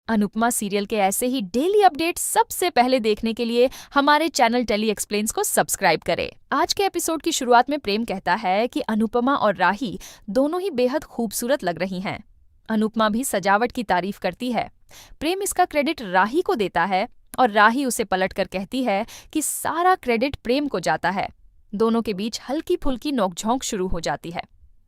Anupama serial के ऐसे ही daily update सबसे पहले देखने के लिए हमारे चैनल टेली एक्सप्लेन्स को सब्सक्राइब करें। आज के एपिसोड की शुरुआत में प्रेम कहता है कि अनुपमा और राही दोनों ही बेहद खूबसूरत लग रही हैं। अनुपमा भी सजावट की तारीफ करती है। प्रेम इसका क्रेडिट राही को देता है और राही उसे पलटकर कहती है कि सारा क्रेडिट प्रेम को जाता है। दोनों के बीच हल्की फुल्की नोकझोंक शुरू हो जाती है।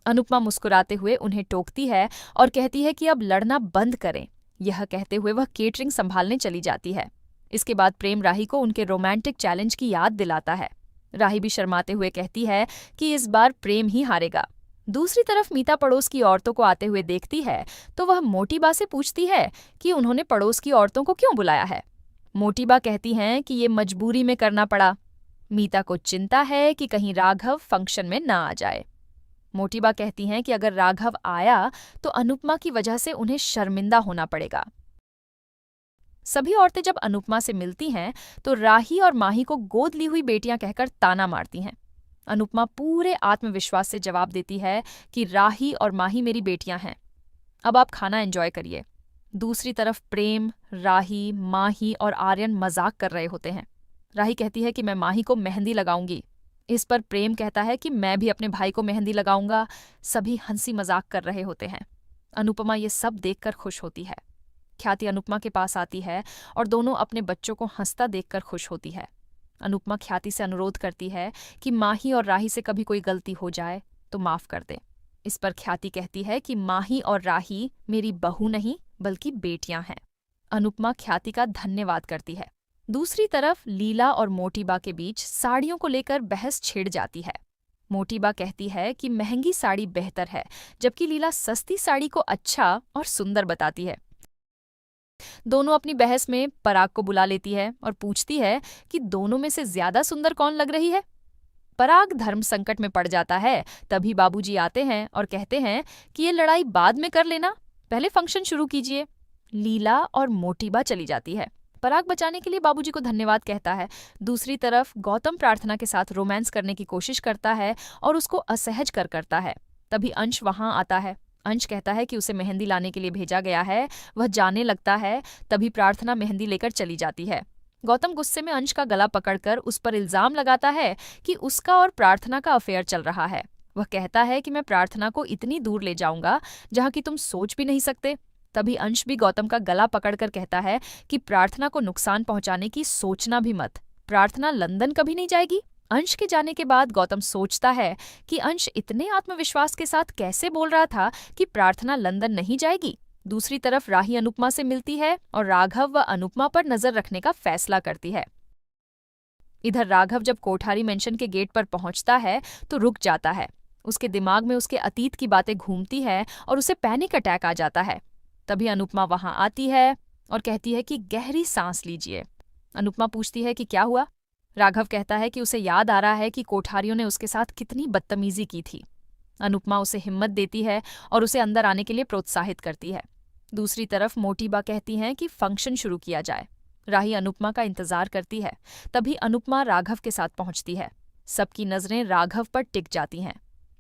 अनुपमा मुस्कुराते हुए उन्हें टोकती है और कहती है कि अब लड़ना बंद करें। यह कहते हुए वह केटरिंग संभालने चली जाती है। इसके बाद प्रेम राही को उनके रोमांटिक चैलेंज की याद दिलाता है। राही भी शर्माते हुए कहती है कि इस बार प्रेम ही हारेगा। दूसरी तरफ मीता पड़ोस की औरतों को आते हुए देखती है तो वह मोटी बा से पूछती है कि उन्होंने पड़ोस की औरतों को क्यों बुलाया है। मोटी बा कहती हैं कि ये मजबूरी में करना पड़ा। मीता को चिंता है कि कहीं राघव फंक्शन में ना आ जाए। मोटी बा कहती हैं कि अगर राघव आया तो अनुपमा की वजह से उन्हें शर्मिंदा होना पड़ेगा। सभी औरतें जब अनुपमा से मिलती हैं तो राही और माही को गोद ली हुई बेटियां कहकर ताना मारती हैं। अनुपमा पूरे आत्मविश्वास से जवाब देती है कि राही और माही मेरी बेटियां हैं, अब आप खाना एंजॉय करिए। दूसरी तरफ प्रेम, राही, माही और आर्यन मजाक कर रहे होते हैं। राही कहती है कि मैं माही को मेहंदी लगाऊंगी। इस पर प्रेम कहता है कि मैं भी अपने भाई को मेहंदी लगाऊंगा। सभी हंसी मजाक कर रहे होते हैं। अनुपमा ये सब देखकर खुश होती है। ख्याति अनुपमा के पास आती है और दोनों अपने बच्चों को हंसता देखकर खुश होती है। अनुपमा ख्याति से अनुरोध करती है कि माही और राही से कभी कोई गलती हो जाए तो माफ कर दे। इस पर ख्याति कहती है कि माही और राही मेरी बहू नहीं बल्कि बेटियां हैं। अनुपमा ख्याति का धन्यवाद करती है। दूसरी तरफ लीला और मोटीबा के बीच साड़ियों को लेकर बहस छिड़ जाती है। मोटीबा कहती है कि महंगी साड़ी बेहतर है, जबकि लीला सस्ती साड़ी को अच्छा और सुंदर बताती है। दोनों अपनी बहस में पराग को बुला लेती है और पूछती है कि दोनों में से ज्यादा सुंदर कौन लग रही है। पराग धर्म संकट में पड़ जाता है। तभी बाबूजी आते हैं और कहते हैं कि ये लड़ाई बाद में कर लेना, पहले फंक्शन शुरू कीजिए। लीला और मोटीबा चली जाती है। पराग बचाने के लिए बाबूजी को धन्यवाद कहता है। दूसरी तरफ गौतम प्रार्थना के साथ रोमांस करने की कोशिश करता है और उसको असहज करता है। तभी अंश वहां आता है। अंश कहता है कि उसे मेहंदी लाने के लिए भेजा गया है। वह जाने लगता है। तभी प्रार्थना मेहंदी लेकर चली जाती है। गौतम गुस्से में अंश का गला पकड़कर उस पर इल्जाम लगाता है कि उसका और प्रार्थना का अफेयर चल रहा है। वह कहता है कि मैं प्रार्थना को इतनी दूर ले जाऊंगा जहां की तुम सोच भी नहीं सकते। तभी अंश भी गौतम का गला पकड़कर कहता है कि प्रार्थना को नुकसान पहुंचाने की सोचना भी मत। प्रार्थना लंदन कभी नहीं जाएगी। अंश के जाने के बाद गौतम सोचता है कि अंश इतने आत्मविश्वास के साथ कैसे बोल रहा था कि प्रार्थना लंदन नहीं जाएगी। दूसरी तरफ राही अनुपमा से मिलती है और राघव व अनुपमा पर नजर रखने का फैसला करती है। इधर राघव जब कोठारी मेंशन के गेट पर पहुंचता है तो रुक जाता है। उसके दिमाग में उसके अतीत की बातें घूमती है और उसे पैनिक अटैक आ जाता है। तभी अनुपमा वहां आती है और कहती है कि गहरी सांस लीजिए। अनुपमा पूछती है कि क्या हुआ। राघव कहता है कि उसे याद आ रहा है कि कोठारियों ने उसके साथ कितनी बदतमीजी की थी। अनुपमा उसे हिम्मत देती है और उसे अंदर आने के लिए प्रोत्साहित करती है। दूसरी तरफ मोटीबा कहती हैं कि फंक्शन शुरू किया जाए। राही अनुपमा का इंतजार करती है। तभी अनुपमा राघव के साथ पहुंचती है। सबकी नजरें राघव पर टिक जाती हैं।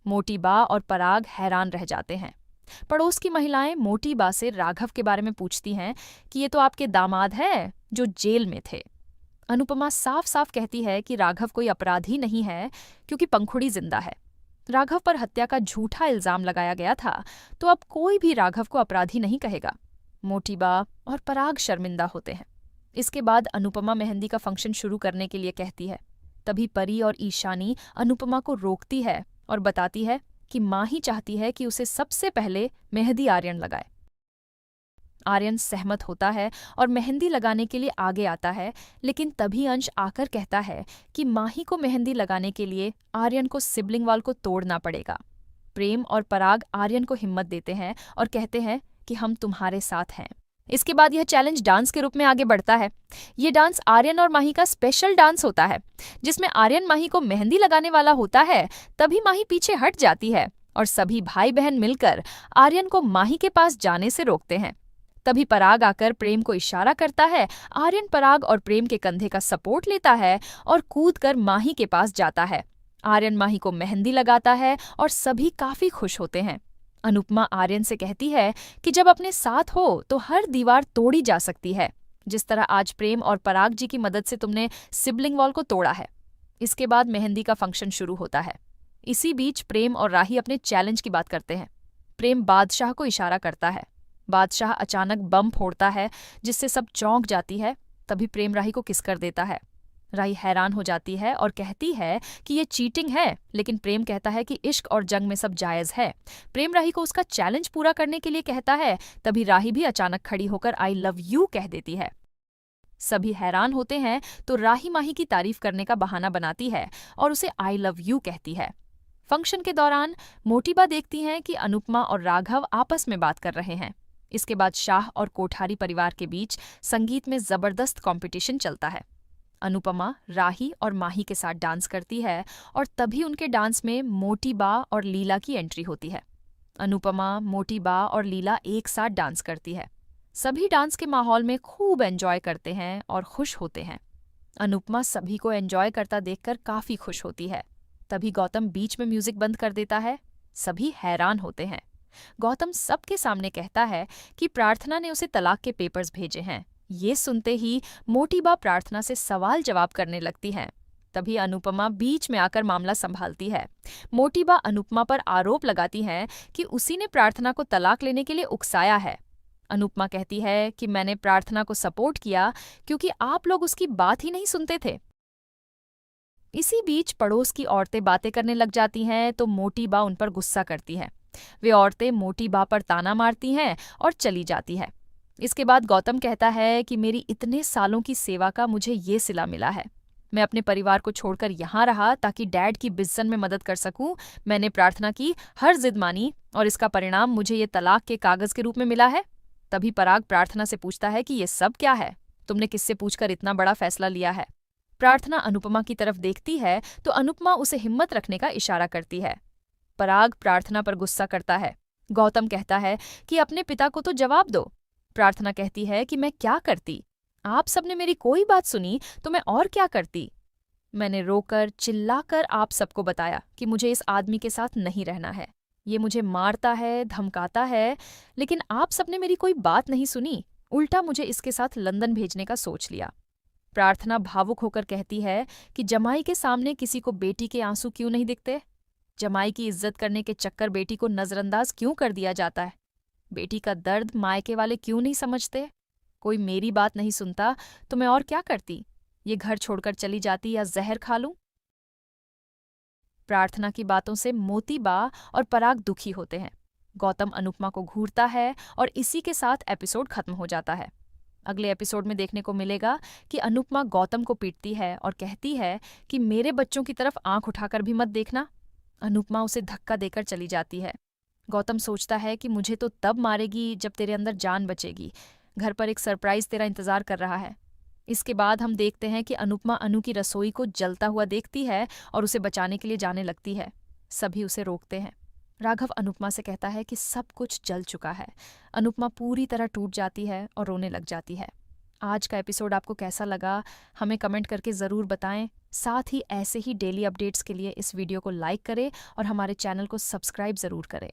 मोटीबा और पराग हैरान रह जाते हैं। पड़ोस की महिलाएं मोटीबा से राघव के बारे में पूछती हैं कि ये तो आपके दामाद है जो जेल में थे। अनुपमा साफ साफ कहती है कि राघव कोई अपराधी नहीं है क्योंकि पंखुड़ी जिंदा है। राघव पर हत्या का झूठा इल्जाम लगाया गया था तो अब कोई भी राघव को अपराधी नहीं कहेगा। मोटीबा और पराग शर्मिंदा होते हैं। इसके बाद अनुपमा मेहंदी का फंक्शन शुरू करने के लिए कहती है। तभी परी और ईशानी अनुपमा को रोकती है और बताती है कि माँ ही चाहती है कि उसे सबसे पहले मेहंदी आर्यन लगाए। आर्यन सहमत होता है और मेहंदी लगाने के लिए आगे आता है, लेकिन तभी अंश आकर कहता है कि माही को मेहंदी लगाने के लिए आर्यन को सिबलिंग वॉल को तोड़ना पड़ेगा। प्रेम और पराग आर्यन को हिम्मत देते हैं और कहते हैं कि हम तुम्हारे साथ हैं। इसके बाद यह चैलेंज डांस के रूप में आगे बढ़ता है। ये डांस आर्यन और माही का स्पेशल डांस होता है जिसमें आर्यन माही को मेहंदी लगाने वाला होता है। तभी माही पीछे हट जाती है और सभी भाई बहन मिलकर आर्यन को माही के पास जाने से रोकते हैं। तभी पराग आकर प्रेम को इशारा करता है। आर्यन पराग और प्रेम के कंधे का सपोर्ट लेता है और कूदकर माही के पास जाता है। आर्यन माही को मेहंदी लगाता है और सभी काफी खुश होते हैं। अनुपमा आर्यन से कहती है कि जब अपने साथ हो तो हर दीवार तोड़ी जा सकती है, जिस तरह आज प्रेम और पराग जी की मदद से तुमने सिबलिंग वॉल को तोड़ा है। इसके बाद मेहंदी का फंक्शन शुरू होता है। इसी बीच प्रेम और राही अपने चैलेंज की बात करते हैं। प्रेम बादशाह को इशारा करता है। बादशाह अचानक बम फोड़ता है जिससे सब चौंक जाती है। तभी प्रेम राही को किस कर देता है। राही हैरान हो जाती है और कहती है कि ये चीटिंग है, लेकिन प्रेम कहता है कि इश्क और जंग में सब जायज है। प्रेम राही को उसका चैलेंज पूरा करने के लिए कहता है। तभी राही भी अचानक खड़ी होकर आई लव यू कह देती है। सभी हैरान होते हैं तो राही माही की तारीफ करने का बहाना बनाती है और उसे आई लव यू कहती है। फंक्शन के दौरान मोटीबा देखती हैं कि अनुपमा और राघव आपस में बात कर रहे हैं। इसके बाद शाह और कोठारी परिवार के बीच संगीत में जबरदस्त कंपटीशन चलता है। अनुपमा राही और माही के साथ डांस करती है और तभी उनके डांस में मोटी बा और लीला की एंट्री होती है। अनुपमा, मोटी बा और लीला एक साथ डांस करती है। सभी डांस के माहौल में खूब एंजॉय करते हैं और खुश होते हैं। अनुपमा सभी को एंजॉय करता देखकर काफी खुश होती है। तभी गौतम बीच में म्यूजिक बंद कर देता है। सभी हैरान होते हैं। गौतम सबके सामने कहता है कि प्रार्थना ने उसे तलाक के पेपर्स भेजे हैं। ये सुनते ही मोटीबा प्रार्थना से सवाल जवाब करने लगती हैं। तभी अनुपमा बीच में आकर मामला संभालती है। मोटीबा अनुपमा पर आरोप लगाती हैं कि उसी ने प्रार्थना को तलाक लेने के लिए उकसाया है। अनुपमा कहती है कि मैंने प्रार्थना को सपोर्ट किया क्योंकि आप लोग उसकी बात ही नहीं सुनते थे। इसी बीच पड़ोस की औरतें बातें करने लग जाती हैं तो मोटी बा उन पर गुस्सा करती है। वे औरतें मोटी बा पर ताना मारती हैं और चली जाती है। इसके बाद गौतम कहता है कि मेरी इतने सालों की सेवा का मुझे ये सिला मिला है। मैं अपने परिवार को छोड़कर यहाँ रहा ताकि डैड की बिज़नेस में मदद कर सकूं। मैंने प्रार्थना की, हर जिद मानी और इसका परिणाम मुझे ये तलाक के कागज के रूप में मिला है। तभी पराग प्रार्थना से पूछता है कि ये सब क्या है, तुमने किससे पूछकर इतना बड़ा फैसला लिया है। प्रार्थना अनुपमा की तरफ देखती है तो अनुपमा उसे हिम्मत रखने का इशारा करती है। पराग प्रार्थना पर गुस्सा करता है। गौतम कहता है कि अपने पिता को तो जवाब दो। प्रार्थना कहती है कि मैं क्या करती, आप सबने मेरी कोई बात सुनी तो मैं और क्या करती। मैंने रोकर चिल्लाकर आप सबको बताया कि मुझे इस आदमी के साथ नहीं रहना है। ये मुझे मारता है, धमकाता है, लेकिन आप सबने मेरी कोई बात नहीं सुनी, उल्टा मुझे इसके साथ लंदन भेजने का सोच लिया। प्रार्थना भावुक होकर कहती है कि जमाई के सामने किसी को बेटी के आंसू क्यों नहीं दिखते? जमाई की इज्जत करने के चक्कर बेटी को नजरअंदाज क्यों कर दिया जाता है? बेटी का दर्द मायके वाले क्यों नहीं समझते? कोई मेरी बात नहीं सुनता तो मैं और क्या करती? ये घर छोड़कर चली जाती या जहर खा लूं? प्रार्थना की बातों से मोती बा और पराग दुखी होते हैं। गौतम अनुपमा को घूरता है और इसी के साथ एपिसोड खत्म हो जाता है। अगले एपिसोड में देखने को मिलेगा कि अनुपमा गौतम को पीटती है और कहती है कि मेरे बच्चों की तरफ आंख उठाकर भी मत देखना। अनुपमा उसे धक्का देकर चली जाती है। गौतम सोचता है कि मुझे तो तब मारेगी जब तेरे अंदर जान बचेगी। घर पर एक सरप्राइज तेरा इंतजार कर रहा है। इसके बाद हम देखते हैं कि अनुपमा अनु की रसोई को जलता हुआ देखती है और उसे बचाने के लिए जाने लगती है। सभी उसे रोकते हैं। राघव अनुपमा से कहता है कि सब कुछ जल चुका है। अनुपमा पूरी तरह टूट जाती है और रोने लग जाती है। आज का एपिसोड आपको कैसा लगा हमें कमेंट करके ज़रूर बताएं। साथ ही ऐसे ही डेली अपडेट्स के लिए इस वीडियो को लाइक करें और हमारे चैनल को सब्सक्राइब ज़रूर करें।